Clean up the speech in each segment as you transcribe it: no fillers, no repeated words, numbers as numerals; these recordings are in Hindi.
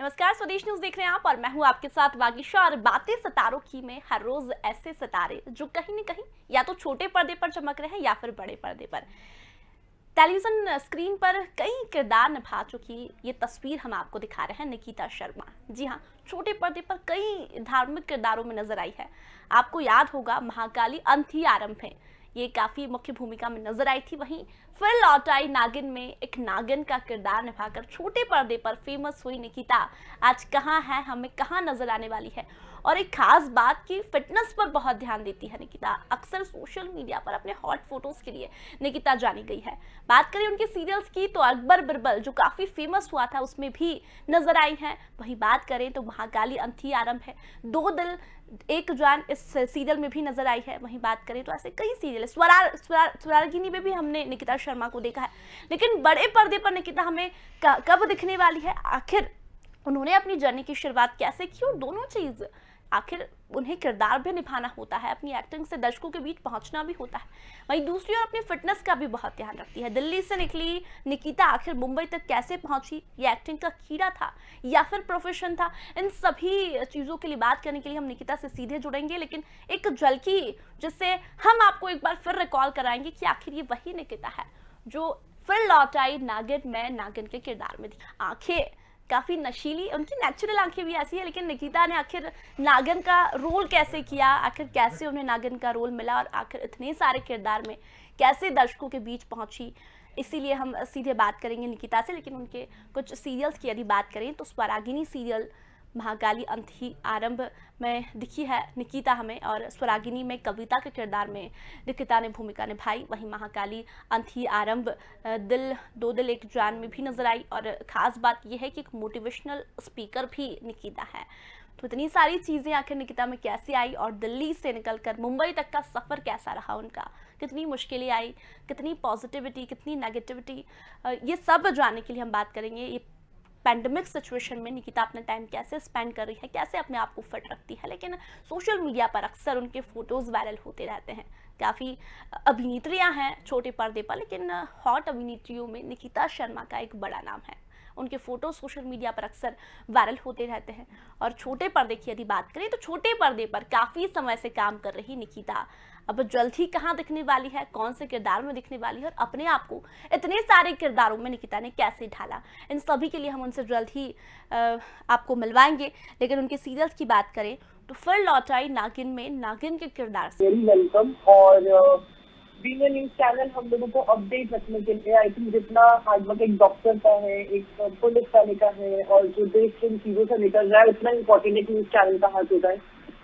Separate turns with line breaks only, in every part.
नमस्कार, स्वदेश न्यूज देख रहे हैं आप और मैं हूं आपके साथ वागीशा। और बातें सितारों की में हर रोज ऐसे सितारे जो कहीं न कहीं या तो छोटे पर्दे पर चमक रहे हैं या फिर बड़े पर्दे पर टेलीविजन स्क्रीन पर कई किरदार निभा चुकी ये तस्वीर हम आपको दिखा रहे हैं निकिता शर्मा। जी हाँ, छोटे पर्दे पर कई धार्मिक किरदारों में नजर आई है। आपको याद होगा महाकाली अंत ही आरंभ है, ये काफी मुख्य भूमिका में नजर आई थी। वहीं फिर लौट आई नागिन में एक नागिन का किरदार निभाकर छोटे पर्दे पर फेमस हुई निकिता आज कहाँ है, हमें कहाँ नजर आने वाली है। और एक खास बात की फिटनेस पर बहुत ध्यान देती है निकिता। अक्सर सोशल मीडिया पर अपने हॉट फोटोज के लिए निकिता जानी गई है। बात करें उनके सीरियल्स की तो अकबर बिरबल जो काफी फेमस हुआ था उसमें भी नजर आई हैं। वहीं बात करें तो महाकाली अंत ही आरंभ है, दो दिल एक जान इस सीरियल में भी नजर आई है। वहीं बात करें तो ऐसे कई सीरियल स्वरागिनी में भी हमने निकिता शर्मा को देखा है। लेकिन बड़े पर्दे पर निकिता हमें कब दिखने वाली है, आखिर उन्होंने अपनी जर्नी की शुरुआत कैसे की, और दोनों चीज आखिर उन्हें किरदार भी निभाना होता है, अपनी एक्टिंग से दर्शकों के बीच पहुंचना भी होता है। वहीं दूसरी ओर अपनी फिटनेस का भी बहुत ध्यान रखती है। दिल्ली से निकली निकिता आखिर मुंबई तक कैसे पहुंची, ये एक्टिंग का कीड़ा था या फिर प्रोफेशन था, इन सभी चीज़ों के लिए बात करने के लिए हम निकिता से सीधे जुड़ेंगे। लेकिन एक झलकी जिससे हम आपको एक बार फिर रिकॉल कराएंगे कि आखिर ये वही निकिता है जो फिर लौट आई नागिन में नागिन के किरदार में थी। आंखें काफी नशीली, उनकी नेचुरल आंखें भी ऐसी है, लेकिन निकिता ने आखिर नागिन का रोल कैसे किया, आखिर कैसे उन्हें नागिन का रोल मिला और आखिर इतने सारे किरदार में कैसे दर्शकों के बीच पहुंची, इसीलिए हम सीधे बात करेंगे निकिता से। लेकिन उनके कुछ सीरियल्स की यदि बात करें तो स्वरागिनी सीरियल महाकाली अंत ही आरंभ में दिखी है निकिता हमें, और स्वरागिनी में कविता के किरदार में निकिता ने भूमिका निभाई। वहीं महाकाली अंत ही आरंभ दिल दो दिल एक जान में भी नजर आई। और ख़ास बात यह है कि एक मोटिवेशनल स्पीकर भी निकिता है। तो इतनी सारी चीज़ें आखिर निकिता में कैसे आई, और दिल्ली से निकलकर मुंबई तक का सफ़र कैसा रहा उनका, कितनी मुश्किलें आई, कितनी पॉजिटिविटी, कितनी नेगेटिविटी, ये सब जानने के लिए हम बात करेंगे। ये पैंडमिक सिचुएशन में निकिता अपना टाइम कैसे स्पेंड कर रही है, कैसे अपने आप को फिट रखती है। लेकिन सोशल मीडिया पर अक्सर उनके फोटोज़ वायरल होते रहते हैं। काफ़ी अभिनेत्रियां हैं छोटे पर्दे पर, लेकिन हॉट अभिनेत्रियों में निकिता शर्मा का एक बड़ा नाम है। उनके फोटो सोशल मीडिया पर अक्सर वायरल होते रहते हैं। और छोटे पर्दे की यदि बात करें तो छोटे पर्दे पर काफ़ी समय से काम कर रही निकिता अब जल्द ही कहाँ दिखने वाली है, कौन से किरदार में दिखने वाली है, और अपने आप को इतने सारे किरदारों में निकिता ने कैसे ढाला, इन सभी के लिए हम उनसे जल्द ही आपको मिलवाएंगे। लेकिन उनके सीरियल्स की बात करें तो फिर लौट आई नागिन में नागिन के किरदार से।
Very welcome. और बीइंग अ न्यूज चैनल हम लोगों को अपडेट रखने के लिए आई थिंक जितना हार्डवर्क एक डॉक्टर का है, एक पुलिस वाले का है, और जो देश के इन चीजों से निकल रहा है, उतना इम्पोर्टेंट एक न्यूज चैनल का हाथ होता है।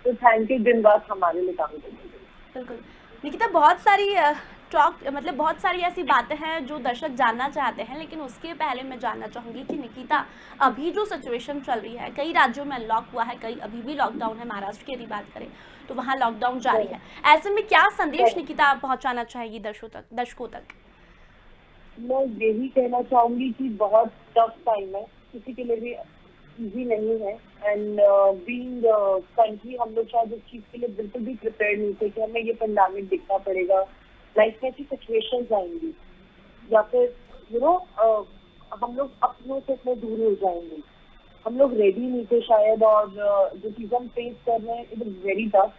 तो थैंक यू दिन रात हमारे लिए काम करने के लिए।
बिल्कुल निकिता, बहुत सारी बहुत सारी ऐसी बातें हैं जो दर्शक जानना चाहते हैं। लेकिन उसके पहले मैं जानना चाहूंगी कि निकिता अभी जो सिचुएशन चल रही है, कई राज्यों में अनलॉक हुआ है, कई अभी भी लॉकडाउन है। महाराष्ट्र की यदि बात करें तो वहाँ लॉकडाउन जारी है। ऐसे में क्या संदेश निकिता पहुंचाना चाहेगी दर्शकों तक?
मैं यही कहना चाहूंगी कि बहुत टफ टाइम है, किसी के लिए भी इजी नहीं है। एंड बीइंग कंट्री हम लोग शायद इस चीज के लिए बिल्कुल भी प्रिपेयर नहीं थे कि हमें ये पेंडेमिक दिखना पड़ेगा, लाइफ में ऐसी सिचुएशंस आएंगी, या फिर हम लोग अपनों से इतने दूर हो जाएंगे। हम लोग रेडी नहीं थे शायद, और जो चीज़ हम फेस कर रहे हैं it is very tough.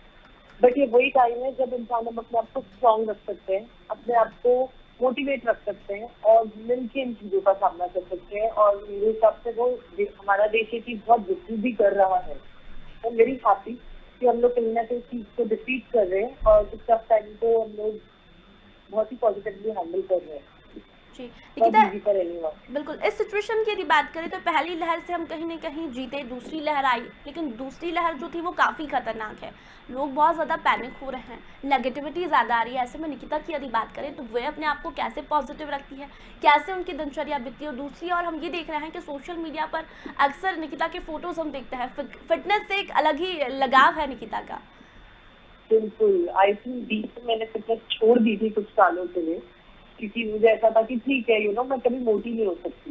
But ये वही टाइम है जब इंसान हम अपने आप को स्ट्रॉन्ग रख सकते हैं, अपने आप को मोटिवेट रख सकते हैं, और मिलकर इन चीजों का सामना कर सकते हैं। और मेरे हिसाब से वो हमारा देश ये चीज बहुत विकसित भी कर रहा है। तो मेरी हैप्पी कि हम लोग कहीं ना कहीं चीज को डिफीट कर रहे हैं, और इस टफ टाइम को हम लोग बहुत ही पॉजिटिवली हैंडल कर रहे हैं।
जी निकिता, बिल्कुल इस सिचुएशन की यदि बात करें तो पहली लहर से हम कहीं न कहीं जीते, दूसरी लहर आई, लेकिन दूसरी लहर जो थी वो काफ़ी खतरनाक है। लोग बहुत ज़्यादा पैनिक हो रहे हैं, नेगेटिविटी ज़्यादा आ रही है। ऐसे में निकिता की यदि बात करें तो वे अपने आप को कैसे पॉजिटिव रखती है, कैसे उनकी दिनचर्या बीतती है। और दूसरी और हम ये देख रहे हैं कि सोशल मीडिया पर अक्सर निकिता के फोटोज हम देखते हैं, फिटनेस से एक अलग ही लगाव है निकिता का।
बिल्कुल, आई थिंक बीच में मैंने फिटनेस छोड़ दी थी कुछ सालों के लिए, क्योंकि मुझे ऐसा था कि ठीक है मैं कभी मोटी नहीं हो सकती।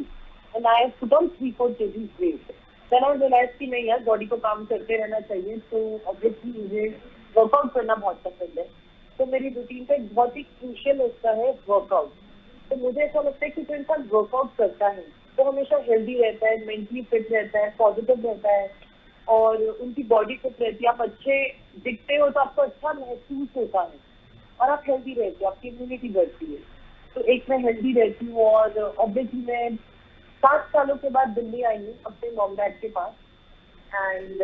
And I put on 3-4 kg weight. Then I realise कि नहीं यार, बॉडी को काम करते रहना चाहिए। तो ऑब्वियसली मुझे वर्कआउट करना बहुत पसंद है। तो मेरी रूटीन का एक बहुत ही क्रूशियल हिस्सा है वर्कआउट। तो मुझे ऐसा लगता है कि जो इंसान वर्कआउट करता है वो हमेशा हेल्दी रहता है, मेंटली फिट रहता है, पॉजिटिव रहता है और उनकी बॉडी फिट रहती है। आप अच्छे दिखते हो तो आपको अच्छा महसूस होता है और आप हेल्दी रहते हो, आपकी इम्यूनिटी बढ़ती है। तो एक मैं हेल्दी रहती हूँ और ऑब्वियसली मैं 7 सालों के बाद दिल्ली आई हूँ अपने मॉम डैड के पास एंड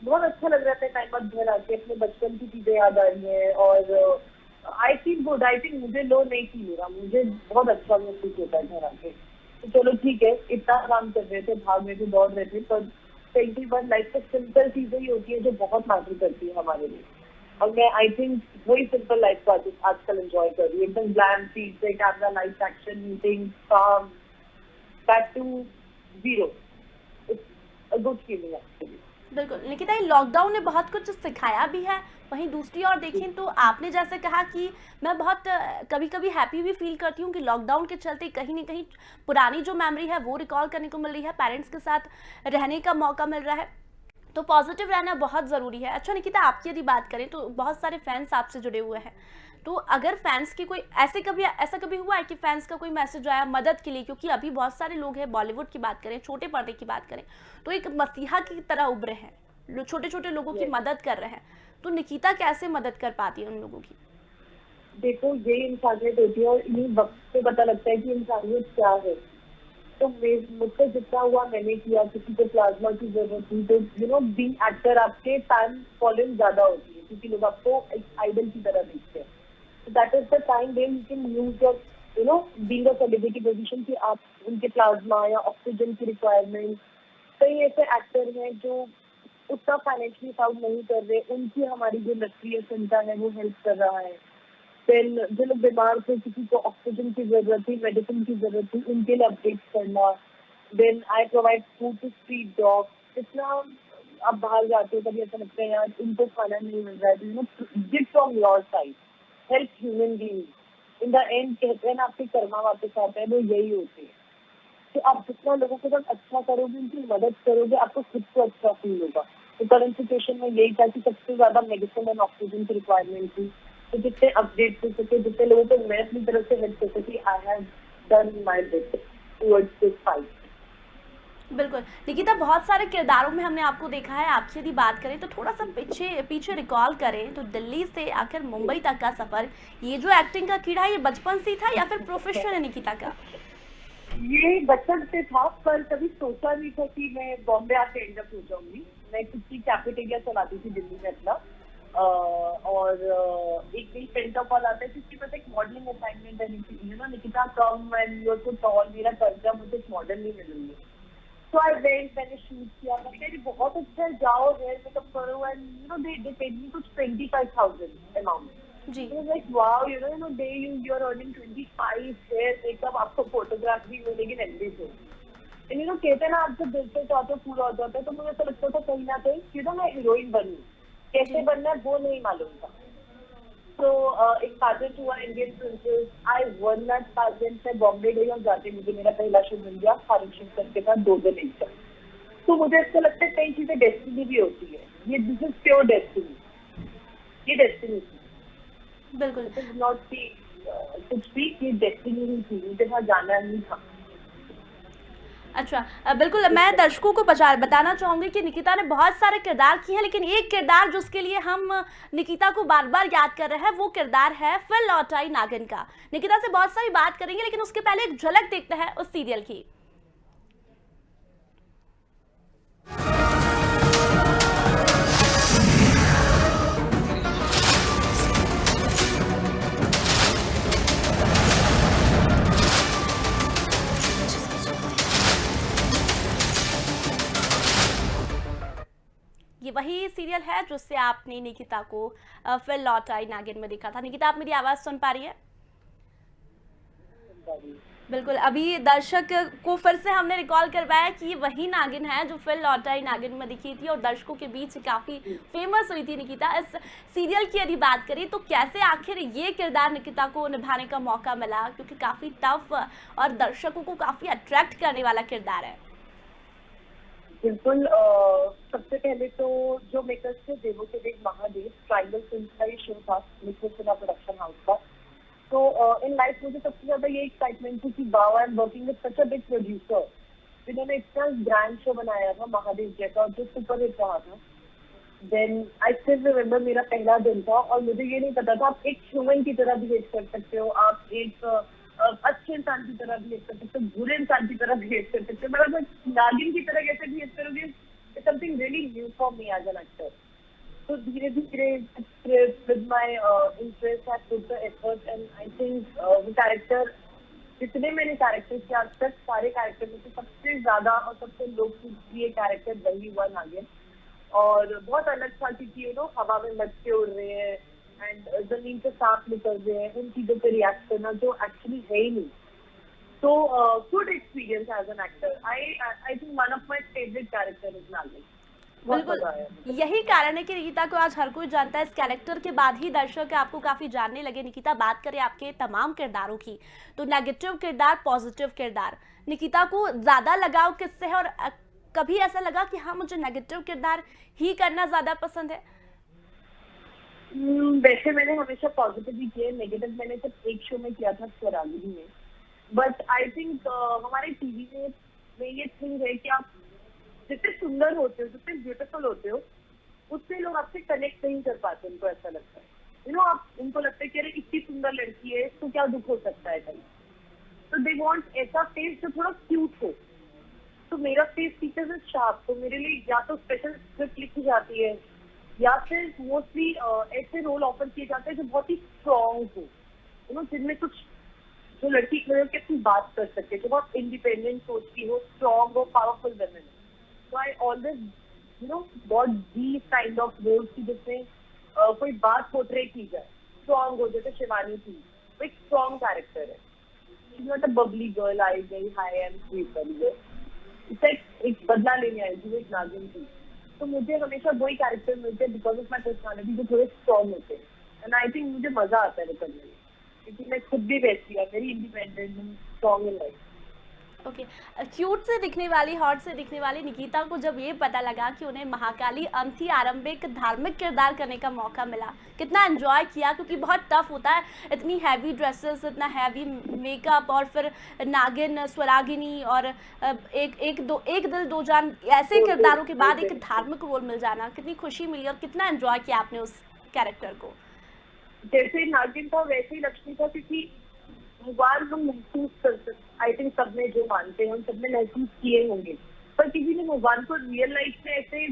बहुत अच्छा लग रहा था टाइम बाद घर आके, अपने बचपन की चीजें याद आ रही हैं और I feel good. I think मुझे लो नहीं फील हो रहा, मुझे बहुत अच्छा महसूस होता है घर आके। तो चलो ठीक है, इतना काम कर रहे थे, भाग रहे थे, दौड़ रहे थे, पर कई बार लाइफ में सिंपल चीजें ही होती है जो बहुत मैटर करती है हमारे लिए। और मैं आई थिंक वही सिंपल लाइफ को आजकल एंजॉय कर रही हूँ, एकदम ग्लैम चीज से कैमरा लाइफ एक्शन मीटिंग काम back to zero. It's a good feeling actually.
बिल्कुल निकिता, ये लॉकडाउन ने बहुत कुछ सिखाया भी है, वहीं दूसरी ओर देखें तो आपने जैसे कहा कि मैं बहुत कभी कभी हैप्पी भी फील करती हूँ कि लॉकडाउन के चलते कहीं ना कहीं पुरानी जो मेमोरी है वो रिकॉल करने को मिल रही है, पेरेंट्स के साथ रहने का मौका मिल रहा है, तो पॉजिटिव रहना बहुत ज़रूरी है। अच्छा निकिता, आपकी यदि बात करें तो बहुत सारे फैंस आपसे जुड़े हुए हैं, तो अगर फैंस की कोई ऐसा कभी हुआ है कि फैंस का कोई मैसेज आया मदद के लिए, क्योंकि अभी बहुत सारे लोग हैं, बॉलीवुड की बात करें, छोटे पर्दे की बात करें, तो एक मसीहा की तरह उभरे हैं, छोटे छोटे लोगों की मदद कर रहे हैं, तो निकिता कैसे मदद कर पाती है उन लोगों की?
देखो, ये इंसानियत होती है और इन्हीं वक्त से पता लगता है कि इंसानियत क्या है। तो मुझसे जितना हुआ मैंने किया, किसी को प्लाज्मा की जरूरत थी तो बीइंग एक्टर आपके फैन फॉलोइंग ज्यादा होती है क्योंकि लोग आपको एक आइडल की तरह देखते हैं। So that is the time when you can use your, being a celebrity position कि आप उनके प्लाज्मा या ऑक्सीजन की रिक्वायरमेंट, कई ऐसे एक्टर हैं जो उतना फाइनेंशियली सपोर्ट नहीं कर रहे, उनकी हमारी जो राष्ट्रीय संस्था है वो हेल्प कर रहा है। देन जो लोग बीमार थे, किसी को ऑक्सीजन की जरूरत थी, मेडिसिन की जरूरत थी, उनके लिए अपडेट करना। Then I provide food to street dogs. इतना आप बाहर जाते हो कभी ऐसा लगता है यार इनको खाना नहीं मिल रहा है, give from your side, help human being. In the end कहते हैं ना, आपके कर्मा वापस आता है, वो यही होते हैं। तो आप जितना लोगों के साथ अच्छा करोगे, उनकी मदद करोगे, आपको खुद को अच्छा फील होगा। तो करंट सिचुएशन में यही था कि सबसे ज्यादा मेडिसिन एंड ऑक्सीजन की रिक्वायरमेंट थी, तो जितने अपडेट हो सके, जितने लोगों को मैं अपनी तरफ से हेल्प कर सकी, I have done my best towards this fight.
बिल्कुल निकिता, बहुत सारे किरदारों में हमने आपको देखा है। आपकी यदि बात करें तो थोड़ा सा पीछे रिकॉल करें तो दिल्ली से आखिर मुंबई तक का सफर, ये जो एक्टिंग का कीड़ा ये बचपन से ही था या फिर प्रोफेशन है निकिता का?
ये बचपन से था, पर कभी सोचा नहीं था कि मैं बॉम्बे आके एंड अप हो जाऊंगी। मैं खुद की कैफेटेरिया चलाती थी दिल्ली में अपना, और एक दिन फ्रेंड का कॉल आता है कि बस एक मॉडलिंग असाइनमेंट है, Nikita come and you are so tall, मेरा कर्जा, मुझे एक मॉडल नहीं मिल रही है। तो आई वेंट, मैंने शूट किया, मैं कह रही बहुत अच्छा है, जाओ हेयर मेकअप करो एंड दे पेड मी कुछ 25,000 अमाउंट
जी।
Like wow, day you are earning 25 hair makeup, आपको फोटोग्राफ भी मिलेगी, एवरीथिंग। कहते हैं ना, आप जब दिल से चाहते हो पूरा हो जाता है, तो मुझे ऐसा लगता था कहीं ना कहीं मैं हीरोइन बनूं, कैसे बनना है वो नहीं मालूम था। तो एक पाजेंट हुआ, Indian princess, I won that pageant. मैं बॉम्बे गई और जाते मुझे मेरा पहला शो मिल गया फारूक शिव के साथ 2 दिन एक। तो मुझे ऐसा लगता है कई चीजें डेस्टिनी भी होती है, ये दिस इज प्योर डेस्टिनी, ये डेस्टिनी थी।
बिल्कुल,
इट इज नॉट दी कुछ भी, ये डेस्टिनी ही थी, मुझे वहाँ जाना ही था।
अच्छा बिल्कुल, मैं दर्शकों को बताना चाहूँगी कि निकिता ने बहुत सारे किरदार किए हैं, लेकिन एक किरदार जिसके लिए हम निकिता को बार बार याद कर रहे हैं वो किरदार है फिर लौट आई नागिन का। निकिता से बहुत सारी बात करेंगे, लेकिन उसके पहले एक झलक देखते हैं उस सीरियल की। ये वही सीरियल है जिससे आपने निकिता को फिर लौट आई नागिन में देखा था। निकिता, आप मेरी आवाज़ सुन पा रही है? बिल्कुल, अभी दर्शक को फिर से हमने रिकॉल करवाया कि ये वही नागिन है जो फिर लौट आई नागिन में दिखी थी और दर्शकों के बीच काफ़ी फेमस हुई थी निकिता। इस सीरियल की यदि बात करें तो कैसे आखिर ये किरदार निकिता को निभाने का मौका मिला, क्योंकि काफ़ी टफ और दर्शकों को काफ़ी अट्रैक्ट करने वाला किरदार है?
बिल्कुल, सबसे पहले तो जो मेकर्स थे, देवों के देव महादेव, ट्राइबल फिल्म का ये शो था, मित्र प्रोडक्शन हाउस का। तो इन लाइफ मुझे सबसे ज्यादा ये एक्साइटमेंट थी कि wow I am working with such a big producer, जिन्होंने इतना ग्रैंड शो बनाया था महादेव जैसा, जो सुपर हिट रहा था। देन आई स्टिल रिमेम्बर मेरा पहला दिन था और मुझे ये नहीं पता था आप एक ह्यूमन की तरह बिहेव कर सकते हो, आप एक अच्छे इंसान की तरह बिहेव कर सकते हो, बुरे इंसान की तरह बिहेव कर सकते हो, मतलब नागिन की तरह कैसे बिहेव करोगे, it's something really new for me as an actor. तो धीरे धीरे with my interest I put the effort and I think वो कैरेक्टर, जितने मैंने कैरेक्टर किए आज तक, सारे कैरेक्टर में से सबसे ज्यादा और सबसे लोकप्रिय कैरेक्टर वही हुआ नागिन। और बहुत अलग था क्योंकि हवा में मटके उड़ रहे हैं एंड जमीन से सांप निकल रहे हैं, उन चीजों पे रिएक्ट करना जो एक्चुअली है ही नहीं। तो good experience as an actor. I think one of my favourite character is Naagin.
बिल्कुल यही कारण है कि निकिता को आज हर कोई जानता है। इस कैरेक्टर के बाद ही दर्शक आपको काफी जानने लगे। निकिता, बात करें आपके तमाम किरदारों की, तो नेगेटिव किरदार, पॉजिटिव किरदार, निकिता को ज्यादा लगाव किससे है? और कभी ऐसा लगा कि हाँ मुझे नेगेटिव किरदार ही करना ज्यादा पसंद है?
वैसे मैंने हमेशा पॉजिटिव ही किया, नेगेटिव मैंने सिर्फ एक शो में किया था, स्वरागिनी में। बट आई थिंक हमारे टीवी में ये थिंग है कि आप जितने सुंदर होते हो, जितने ब्यूटीफुल होते हो, उससे लोग आपसे कनेक्ट नहीं कर पाते। उनको ऐसा लगता है आप उनको लगता है कि अरे इतनी सुंदर लड़की है, इसको क्या दुख हो सकता है कहीं। तो दे वांट ऐसा फेस जो थोड़ा क्यूट हो। तो मेरा फेस फीचर्स इज शार्प, तो मेरे लिए या तो स्पेशल स्क्रिप्ट लिखी जाती है या फिर मोस्टली ऐसे रोल ऑफर किए जाते हैं जो बहुत ही स्ट्रॉन्ग हो, जिनमें कुछ जो लड़की की अपनी बात कर सके, जो बहुत इंडिपेंडेंट सोचती हो, स्ट्रॉन्ग हो, powerful women. So I always, got these kind of roles की जिसमें कोई बात पोर्ट्रे की जाए, स्ट्रॉन्ग हो, जैसे शिवानी थी, वो एक स्ट्रॉन्ग कैरेक्टर है। She's not a bubbly girl, आई गई हाई एंड स्वीट बन गई, एक बदला लेने आई थी, वो एक नागिन थी। तो मुझे हमेशा वही कैरेक्टर मिलते हैं बिकॉज ऑफ माई पर्सनैलिटी, जो थोड़े स्ट्रॉन्ग होते हैं। एंड आई थिंक मुझे मजा आता है करने में, क्योंकि मैं खुद भी वैसी हूँ, very independent and strong in life.
Okay, cute से दिखने वाली, हॉट से दिखने वाली निकिता को जब ये पता लगा कि उन्हें महाकाली अम्थी आरंभिक धार्मिक किरदार करने का मौका मिला, कितना एंजॉय किया? क्योंकि बहुत टफ होता है, इतनी हैवी ड्रेसेस, इतना हैवी मेकअप, और फिर नागिन, स्वरागिनी और एक दिल दो जान, ऐसे किरदारों के बाद एक धार्मिक रोल मिल जाना, कितनी खुशी मिली और कितना एंजॉय किया आपने उस कैरेक्टर को?
जैसे नागिन था वैसे ही लक्ष्मी था, क्योंकि भगवान हम महसूस कर सकते, आई थिंक सबने जो मानते हैं हम सबने महसूस किए होंगे, पर किसी ने भगवान को रियल लाइफ में ऐसे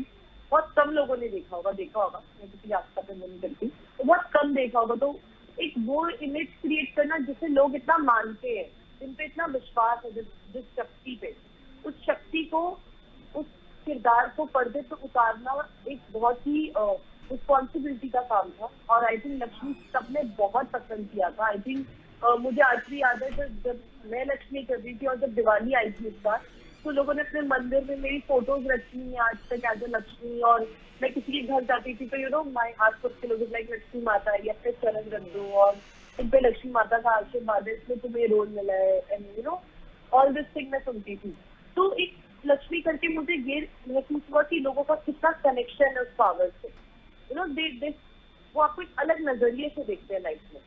बहुत कम लोगों ने देखा होगा, मैं किसी आस्था पे नहीं करती, तो बहुत कम देखा होगा। तो एक वो इमेज क्रिएट करना जिसे लोग इतना मानते हैं, जिन पे इतना विश्वास है, जिस शक्ति पे, उस शक्ति को, उस किरदार को पर्दे पे उतारना एक बहुत ही रिस्पॉन्सिबिलिटी का काम था। और आई थिंक लक्ष्मी सबने बहुत पसंद किया था। आई थिंक मुझे आज भी याद है जब मैं लक्ष्मी कर रही थी और जब दिवाली आई थी इस बार, तो लोगों ने अपने मंदिर में मेरी फोटोज रखी है आज तक एज ए लक्ष्मी। और मैं किसी के घर जाती थी तो माय आस-पास के लोग लाइक लक्ष्मी माता है, अपने चरण रख दो और इन पे लक्ष्मी माता का आशीर्वाद है, इसमें तुम्हें रोल मिला है, एंड ऑल दिस थिंग मैं सुनती थी। तो एक लक्ष्मी करके मुझे ये महसूस हुआ कि लोगों का कितना कनेक्शन है उस पावर से। वो आपको एक अलग नजरिए से देखते हैं लाइफ में।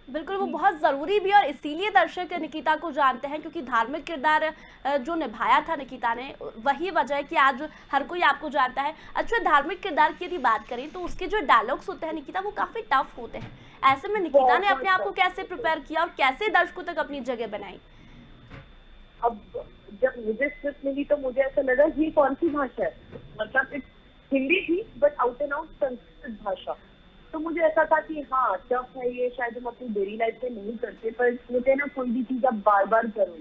बिल्कुल, वो बहुत ज़रूरी भी, और इसीलिए दर्शक निकिता को जानते हैं, क्योंकि धार्मिक किरदार जो निभाया था निकिता ने, वही वजह है कि आज हर कोई आपको जानता है। अच्छा, धार्मिक किरदार की यदि बात करें तो उसके जो डायलॉग्स होते हैं निकिता, वो काफ़ी टफ होते हैं। ऐसे में निकिता ने अपने आप को कैसे प्रिपेयर किया और कैसे दर्शकों तक अपनी जगह बनाई?
अब जब मुझे स्क्रिप्ट मिली तो मुझे ऐसा लगा ये कौन सी भाषा है, मतलब हिंदी थी but out and out Sanskrit भाषा। तो मुझे ऐसा था कि हाँ टफ है ये, शायद हम अपनी डेली लाइफ में नहीं करते, पर मुझे ना कोई भी चीज आप बार बार करो,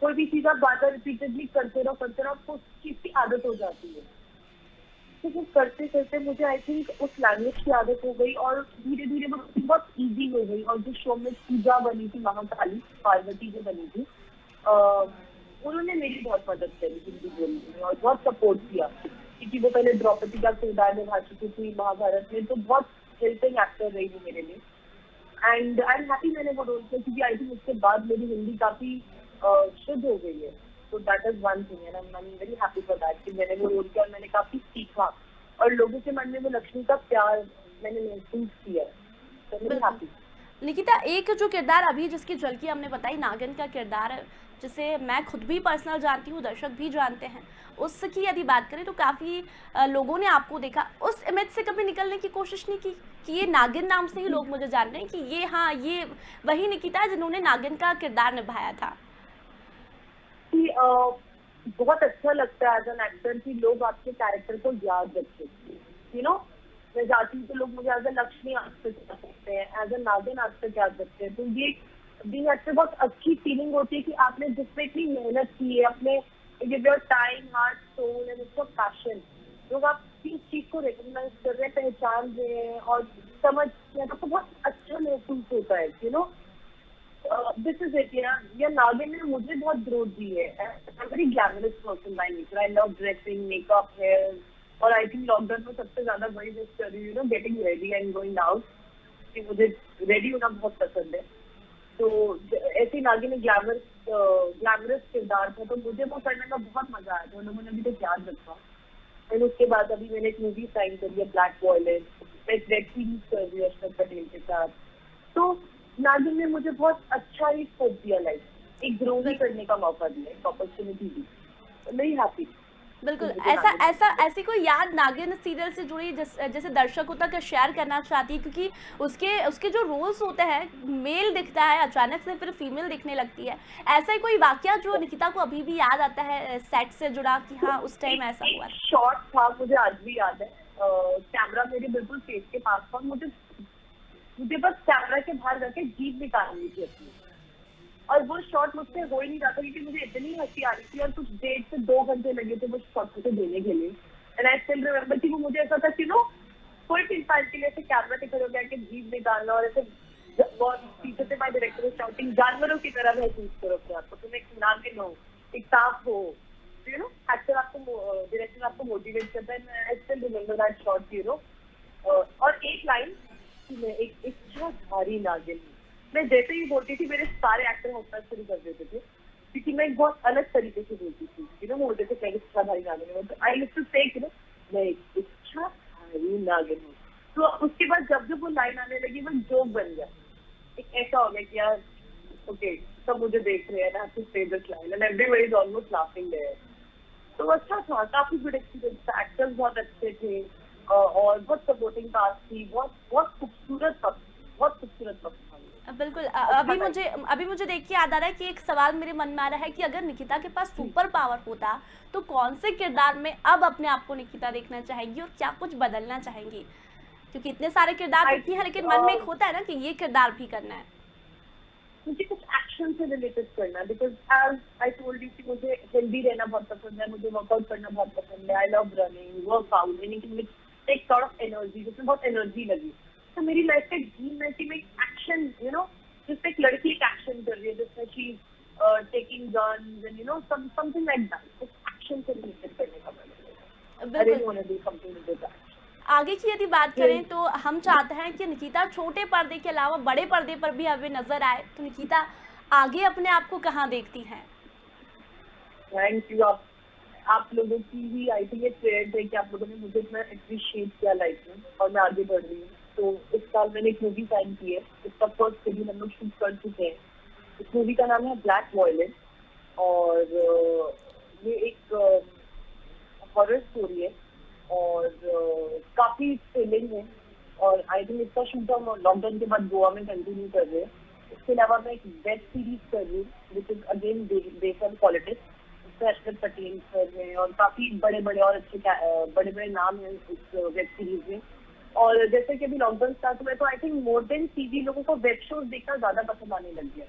कोई भी चीज आप बार बार रिपीटेडली करते रहो आपको उस चीज की आदत हो जाती है। तो फिर करते करते मुझे आई थिंक उस लैंग्वेज की आदत हो गई और धीरे धीरे वो बहुत ईजी हो गई। और जो शो में पूजा बनी थी, महाकाली पार्वती जो बनी थी, उन्होंने मेरी बहुत मदद करी हिंदी बोलने में और बहुत सपोर्ट किया, क्योंकि वो पहले द्रौपदी का किरदार निभा चुकी थी महाभारत में, तो बहुत हेल्पिंग एक्टर रही वो मेरे लिए। एंड आई एम हैप्पी मैंने वो रोल किया, क्योंकि आई थिंक उसके बाद मेरी हिंदी काफी शुद्ध हो गई है। तो that is one thing and I am very happy for that कि मैंने वो रोल किया और मैंने काफी सीखा और लोगों के मन में वो लक्ष्मी का प्यार मैंने महसूस किया। तो मैं हैप्पी।
निकिता, एक जो किरदार अभी जिसकी झलकी हमने बताई, नागिन का किरदार है, जिसे मैं खुद भी पर्सनल जानती हूँ, दर्शक भी जानते हैं, उसकी यदि बात करें तो काफ़ी लोगों ने आपको देखा, उस इमेज से कभी निकलने की कोशिश नहीं की कि ये नागिन नाम से ही लोग मुझे जान रहे हैं कि ये, हाँ, ये वही निकिता है जिन्होंने नागिन का किरदार निभाया था?
कि बहुत अच्छा लगता है एज एन एक्टर कि लोग आपके कैरेक्टर को याद रखें, यू नो। मैं जाती हूँ तो लोग मुझे एज ए लक्ष्मी आज तक याद रखते हैं, एज ए नागिन आज तक याद रखते हैं। तो ये बीइंग एक्टर बहुत अच्छी फीलिंग होती है कि आपने जिसमें इतनी मेहनत की है, अपने give your time, heart, soul and उसका पैशन, लोग आपकी इस चीज को रिकॉग्नाइज कर रहे हैं, पहचान रहे हैं और समझ रहे हैं, तो बहुत अच्छा महसूस होता है, you know. This is it या नागिन ने मुझे बहुत ग्रोथ दी है। I am very glamorous person by nature, I love dressing, makeup, hair, और आई थिंक लॉकडाउन में सबसे ज्यादा वही मिस कर रही हूँ, you know, getting ready and going out, कि मुझे रेडी होना बहुत पसंद है। तो ऐसे नागिन में ग्लैमरस किरदार था, तो मुझे वो करने में बहुत मजा आया था, लोगों ने अभी तक याद रखा। और उसके बाद अभी मैंने एक मूवी साइन करी है, ब्लैक वॉयलेट, मैं एक वेब सीरीज कर रही हूँ अशरफ पटेल के साथ। तो नागिन ने मुझे बहुत अच्छा ही स्कोप दिया, लाइफ एक ग्रो करने का मौका दिया, एक अपॉर्चुनिटी दी, वेरी हैप्पी।
बिल्कुल, ऐसा ऐसा ऐसी कोई याद नागिन सीरियल से जुड़ी जैसे दर्शकों तक शेयर करना चाहती है, क्योंकि उसके उसके जो रोल्स होते हैं, मेल दिखता है, अचानक से फिर फीमेल दिखने लगती है, ऐसा ही कोई वाकया जो निकिता को अभी भी याद आता है सेट से जुड़ा कि हाँ उस टाइम ऐसा हुआ था?
शॉट था, मुझे आज भी याद है, कैमरा मेरे बिल्कुल फेस के पास था, मुझे बस कैमरा के बाहर जाके जीभ निकालनी थी अपनी, और वो शॉट मुझसे हो ही नहीं रहा था क्योंकि मुझे इतनी हंसी आ रही थी, और कुछ 1.5 से 2 घंटे लगे थे वो शॉट मुझे देने के लिए। एंड आई स्टिल रिमेम्बर कि वो मुझे ऐसा था कि नो, कोई इंसान के लिए ऐसे कैमरा के खड़े होकर जीभ निकालना, और ऐसे बहुत पीछे से माय डायरेक्टर शाउटिंग, जानवरों की तरह महसूस करो अपने आपको, तुम एक नागिन हो, एक सांप हो, यू नो, एक्टर आपको, डायरेक्टर आपको मोटिवेट करता है। I still remember that shot, you know. और एक लाइन कि मैं एक इच्छाधारी नागिन हूँ, मैं जैसे ही बोलती थी मेरे सारे एक्टर हंसना शुरू कर देते थे, क्योंकि मैं एक बहुत अलग तरीके से बोलती थी, यू नो, बोलते थे मैं इच्छाधारी नागिन हूँ, तो आई यूज्ड टू से, यू नो, मैं एक इच्छाधारी नागिन हूँ। तो उसके बाद जब जब वो लाइन आने लगी वो जोक बन गया, एक ऐसा हो गया कि यार ओके, सब मुझे देख रहे हैं, I have to say this line and everybody is almost laughing there. तो अच्छा था, काफी गुड एक्सपीरियंस था, एक्टर्स बहुत अच्छे थे, और बहुत सपोर्टिंग कास्ट थी, बहुत बहुत खूबसूरत वक्त था।
बिल्कुल,
अच्छा
अभी मुझे देख के याद आ रहा है कि एक सवाल मेरे मन में आ रहा है कि अगर निकिता के पास सुपर पावर होता तो कौन से किरदार में अब अपने आप को निकिता देखना चाहेंगी और क्या कुछ बदलना चाहेंगी? क्योंकि इतने सारे किरदार देखती है, लेकिन मन में एक होता है ना कि ये किरदार भी करना है।
मुझे कुछ एक्शन से रिलेटेड करना है, because as I told you कि मुझे हेल्दी रहना बहुत पसंद है, मुझे वर्कआउट करना बहुत पसंद है, I love running, workout, anything which take sort of energy, जिसमें बहुत एनर्जी लगी। तो मेरी लाइफ का ड्रीम है कि मैं एक्शन, यू नो, जिसमें एक लड़की एक एक्शन कर रही है, जिसमें she taking guns and you know something like that, कुछ एक्शन से रिलेटेड करने का मन है। I really want to do something with that.
आगे की यदि बात करें तो हम चाहते हैं कि निकिता छोटे पर्दे के अलावा बड़े पर्दे पर भी हमें नजर आए, तो निकिता आगे अपने आप को कहाँ देखती हैं?
Thank you. आप लोगों की ही आई थिंक ये प्रेयर है कि आप लोगों ने मुझे इतना अप्रिशिएट किया लाइफ में, और मैं आगे बढ़ रही हूँ। तो इस साल मैंने एक मूवी साइन की है, इसका फर्स्ट शेड्यूल हम लोग शूट कर चुके हैं। इस मूवी का नाम है ब्लैक वॉयलेट, और ये एक हॉरर स्टोरी है, और काफी थ्रिलिंग है, और आई थिंक इसका शूट हम लॉकडाउन के बाद गोवा में कंटिन्यू कर रहे हैं। इसके अलावा मैं एक वेब सीरीज कर रही हूँ which is again based on politics, उसमें अशरफ पटेल सर हैं और काफी बड़े बड़े और अच्छे बड़े बड़े नाम हैं इस वेब सीरीज में। और जैसे कि अभी लॉकडाउन स्टार्ट हुआ है, तो I think more than TV लोगों को वेब शोज देखना ज्यादा पसंद आने लग गया।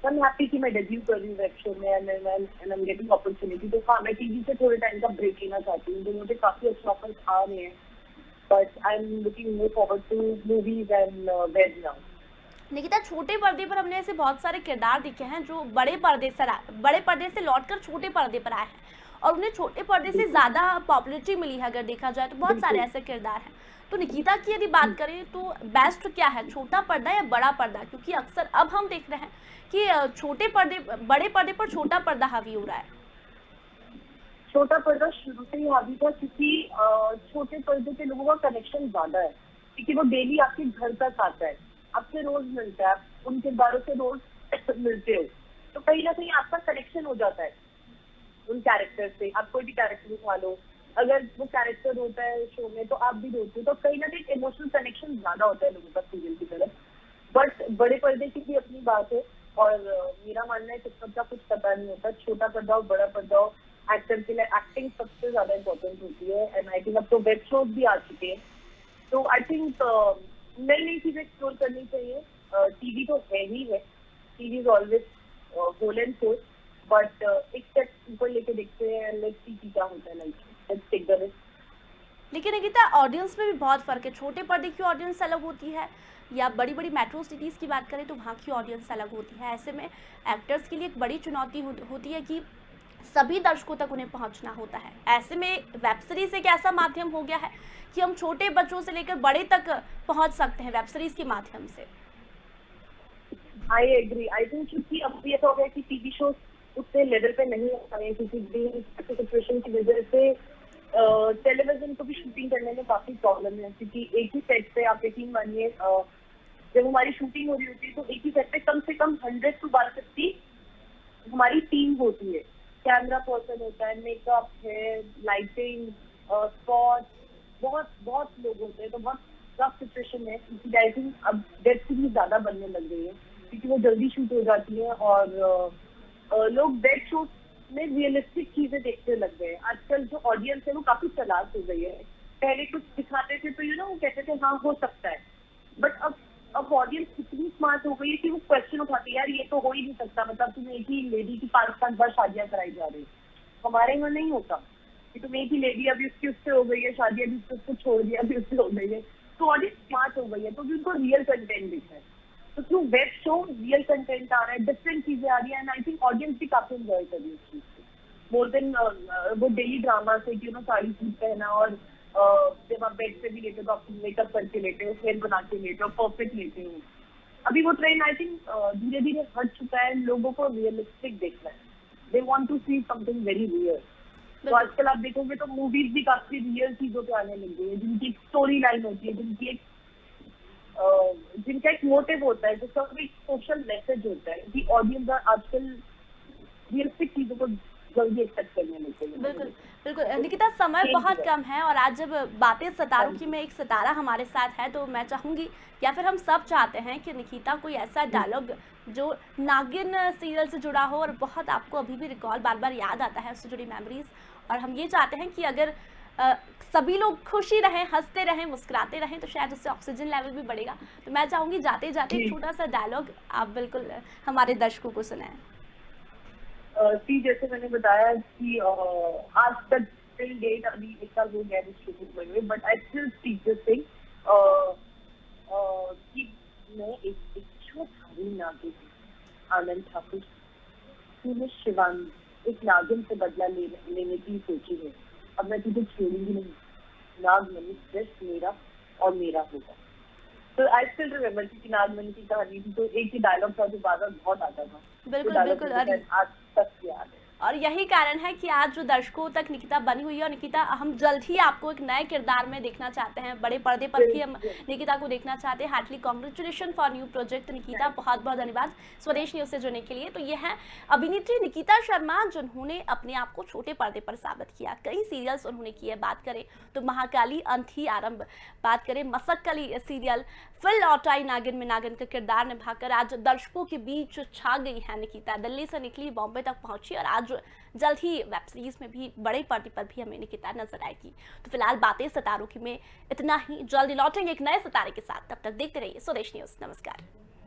आई एम हैप्पी कि मैं डेब्यू कर रही हूँ वेब शो में, and I am getting opportunity. तो हाँ, मैं टीवी से थोड़े टाइम का ब्रेक लेना चाहती हूँ, तो मुझे काफी अच्छे ऑफर्स आ रहे हैं, but I am looking more forward to movies and web now.
Nikita, छोटे पर्दे पर हमने ऐसे बहुत सारे किरदार देखे हैं जो बड़े पर्दे से लौटकर छोटे पर्दे पर आए हैं, और उन्हें छोटे पर्दे से ज़्यादा पॉपुलैरिटी मिली है। अगर देखा जाए तो बहुत सारे ऐसे किरदार हैं। तो निकिता की यदि बात करें तो बेस्ट क्या है, छोटा पर्दा या बड़ा पर्दा? क्योंकि अक्सर अब हम देख रहे हैं कि बड़े पर्दे पर छोटा पर्दा हावी हो रहा है।
छोटा पर्दा शुरू से ही हावी था, क्योंकि छोटे पर्दे के लोगों का कनेक्शन ज्यादा है, क्योंकि वो डेली आपके घर तक आता है। आपसे रोज मिलता है, आप उन किरदारों से रोज मिलते हो, तो कहीं ना कहीं आपका कनेक्शन हो जाता है उन कैरेक्टर से। आप कोई भी कैरेक्टर उठा लो, अगर वो कैरेक्टर रोता है शो में तो आप भी रोते हो, तो कहीं ना कहीं इमोशनल कनेक्शन ज्यादा होता है लोगों का सीरियल की तरफ। बट बड़े पर्दे की भी अपनी बात है, और मेरा मानना है किस्मत का कुछ पता नहीं होता, छोटा पर्दा हो बड़ा पर्दा हो, एक्टर के लिए एक्टिंग सबसे ज्यादा इम्पोर्टेंट होती है। एंड आई थिंक अब तो वेब शोज भी आ चुके हैं, तो आई थिंक नई नई चीजें एक्सप्लोर करनी चाहिए। टीवी तो है ही है, TV is always whole and soul, but एक स्टेप ऊपर लेके देखते हैं, लेट्स सी क्या होता है, like let's take the risk.
लेकिन निकिता, ऑडियंस में भी बहुत फ़र्क है। छोटे पर्दे की ऑडियंस अलग होती है, या बड़ी बड़ी मेट्रो सिटीज़ की बात करें तो वहाँ की ऑडियंस अलग होती है। ऐसे में एक्टर्स के लिए एक बड़ी चुनौती होती है कि सभी दर्शकों तक उन्हें पहुंचना होता है। ऐसे में वेब सीरीज एक ऐसा माध्यम हो गया है कि हम छोटे बच्चों से लेकर बड़े तक पहुंच सकते हैं वेब सीरीज के माध्यम से।
आई एग्री, आई थिंक क्योंकि अब ये हो गया कि टीवी शो उतने लेवल पे नहीं आ रहे, क्योंकि सिचुएशन की वजह से टेलीविजन को भी शूटिंग करने में काफी प्रॉब्लम है, क्योंकि एक ही सेट पे आप यकीन मानिए, जब हमारी शूटिंग हो रही होती है तो एक ही सेट पे कम से कम 100 to 150 हमारी टीम होती है। कैमरा पर्सन होता है, मेकअप है, लाइटिंग, स्पॉट, बहुत बहुत लोग होते हैं, तो बहुत टफ सिचुएशन है। क्योंकि आई थिंक अब वेब सीरीज ज्यादा बनने लग गई है, क्योंकि वो जल्दी शूट हो जाती है, और लोग वेब शो में रियलिस्टिक चीजें देखने लग गए हैं। आजकल जो ऑडियंस है वो काफी चालाक हो गई है। पहले कुछ दिखाते थे तो वो कहते थे हाँ हो सकता है, बट अब ऑडियंस इतनी स्मार्ट हो गई है कि वो क्वेश्चन उठाती है, यार ये तो हो ही नहीं सकता, मतलब तुम एक ही लेडी की 5-5 बार शादियां कराई जा रही, हमारे यहाँ नहीं होता कि तुम एक ही लेडी अभी उससे हो गई है शादी, अभी उसको छोड़ दिया, अभी उससे हो गई है। तो ऑडियंस स्मार्ट हो गई है, तो भी उनको रियल कंटेंट दिख रहा है, तो through web show real content आ रहा है, डिफरेंट चीजें आ रही है, एंड आई थिंक ऑडियंस भी काफी एंजॉय कर रही है उस चीज को, मोर देन वो डेली ड्रामा से कि साड़ी सूट पहना, और जब आप बेड पे भी लेते हो तो आप मेकअप करके लेते हो, हेयर बना के लेते हो, परफेक्ट लेते हो। अभी वो ट्रेंड आई थिंक धीरे धीरे हट चुका है, लोगों को रियलिस्टिक देखना है, they want to see something very real. तो आजकल आप देखोगे तो मूवीज भी काफी रियल चीजों पे आने लग गई है, जिनकी एक स्टोरी लाइन होती है, जिनका एक मोटिव होता है, जिसका एक सोशल मैसेज होता है, कि ऑडियंस आजकल रियलिस्टिक चीजों को जल्दी एक्सेप्ट करने लगते हैं।
बिल्कुल बिल्कुल निकिता, समय बहुत कम है, और आज जब बातें सितारों की में एक सितारा हमारे साथ है, तो मैं चाहूँगी, या फिर हम सब चाहते हैं कि निकिता कोई ऐसा डायलॉग जो नागिन सीरियल से जुड़ा हो और बहुत आपको अभी भी रिकॉल बार बार याद आता है, उससे जुड़ी मेमोरीज, और हम ये चाहते हैं कि अगर सभी लोग खुशी रहें, हंसते रहें, मुस्कुराते रहें, तो शायद उससे ऑक्सीजन लेवल भी बढ़ेगा। तो मैं चाहूँगी जाते जाते एक छोटा सा डायलॉग आप बिल्कुल हमारे दर्शकों को सुनाएं।
जैसे मैंने बताया कि आज तक टिल डेट अभी 1 साल हो गया शूटिंग में, but I still speak this thing कि मैं एक छोटी नागिन आनंद ठाकुर, तूने शिवांगी एक नागिन से बदला लेने की सोची है, अब मैं तुझे छोड़ूंगी नहीं, नागमणि सिर्फ मेरा और मेरा होगा। तो आई स्टिल रिमेम्बर कि नागमणि की कहानी थी, तो एक ही डायलॉग था जो बार बार बहुत आता था।
बिल्कुल बिल्कुल,
आज तक याद है।
और यही कारण है कि आज जो दर्शकों तक निकिता बनी हुई है, और निकिता हम जल्द ही आपको एक नए किरदार में देखना चाहते हैं, बड़े पर्दे पर भी हम निकिता को देखना चाहते हैं। Heartly congratulation for new project Nikita, बहुत बहुत धन्यवाद स्वदेश न्यूज से जुड़ने के लिए। तो ये है अभिनेत्री निकिता शर्मा, जिन्होंने अपने आप को छोटे पर्दे पर साबित किया। कई सीरियल्स उन्होंने किए, बात करें तो महाकाली अंत ही आरंभ, बात करें मसक्कली सीरियल, फिर लौटाई नागिन में नागिन का किरदार निभाकर आज दर्शकों के बीच छा गई है निकिता। दिल्ली से निकली, बॉम्बे तक पहुंची, और आज जल्द ही वेब सीरीज में भी बड़े पर्दे पर भी हमें निकिता नजर आएगी। तो फिलहाल बातें सितारों की में इतना ही, जल्दी लौटेंगे एक नए सितारे के साथ, तब तक देखते रहिए स्वदेश न्यूज। नमस्कार।